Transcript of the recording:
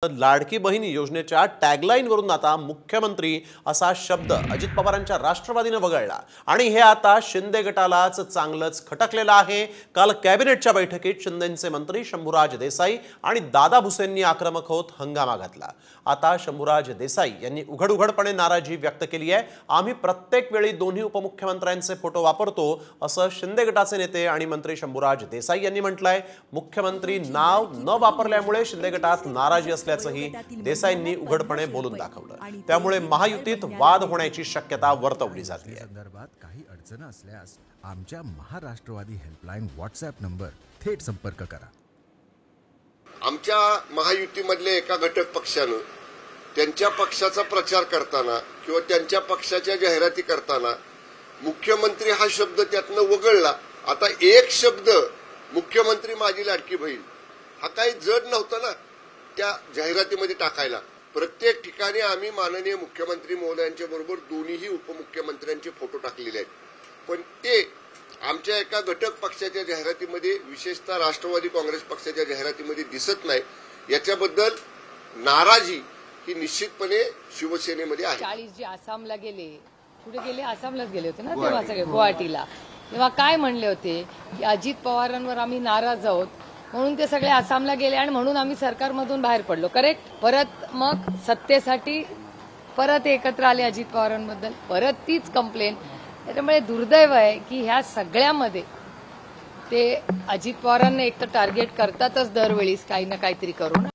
लाडकी बहीण योजनेच्या टॅगलाईनवरून आता मुख्यमंत्री असा शब्द अजित पवारांच्या राष्ट्रवादीने वगळला आणि हे आता शिंदे गटालाच चांगलंच खटकलेलं आहे। काल कॅबिनेटच्या बैठकीत शिंदेंचे मंत्री शंभूराज देसाई आणि दादा भुसेंनी आक्रमक होत हंगामा घातला। आता शंभूराज देसाई यांनी उघड-उघडपणे नाराजी व्यक्त केली आहे। आम्ही प्रत्येक वेळी दोन्ही उपमुख्यमंत्र्यांचे फोटो वापरतो असं शिंदे गटाचे नेते आणि मंत्री शंभूराज देसाई यांनी म्हटलंय। मुख्यमंत्री नाव न वापरल्यामुळे शिंदे गटात नाराजी असल्याचंही देसाईंनी उघडपणे बोलून दाखवलं। त्यामुळे महायुतीत वाद होण्याची शक्यता वर्तवली जाते। संदर्भात काही अडचण असल्यास आमच्या महाराष्ट्रवादी हेल्पलाईन व्हॉट्सअप नंबर थेट संपर्क करा। आमच्या महायुतीमधल्या एका घटक पक्षानं त्यांच्या पक्षाचा प्रचार करताना किंवा त्यांच्या पक्षाच्या जाहिराती करताना मुख्यमंत्री हा शब्द त्यातनं वगळला। आता एक शब्द मुख्यमंत्री माझी लाडकी बहीण हा काही जड नव्हता ना त्या जाहिरातीमध्ये टाकायला। प्रत्येक ठिकाणी आम्ही माननीय मुख्यमंत्री महोदयांच्या बरोबर दोन्हीही उपमुख्यमंत्र्यांचे फोटो टाकलेले आहेत, पण ते आमच्या एका घटक पक्षाच्या जाहिरातीमध्ये विशेषतः राष्ट्रवादी काँग्रेस पक्षाच्या जाहिरातीमध्ये दिसत नाही। याच्याबद्दल नाराजी ही निश्चितपणे शिवसेनेमध्ये आहे। 40 जे आसामला गेले, कुठे गेले? आसामलाच गेले होते ना तेव्हा सगळे, गुवाहाटीला। तेव्हा काय म्हणले होते की अजित पवारांवर आम्ही नाराज आहोत म्हणून ते सगळे आसामला गेले आणि म्हणून आम्ही सरकारमधून बाहेर पडलो। करेक्ट। परत मग सत्तेसाठी परत एकत्र आले अजित पवारांबद्दल, परत तीच कंप्लेन। त्यामुळे दुर्दैव आहे की ह्या सगळ्यामध्ये ते अजित पवारांना एक तर टार्गेट करतातच दरवेळीच काही ना काहीतरी करून।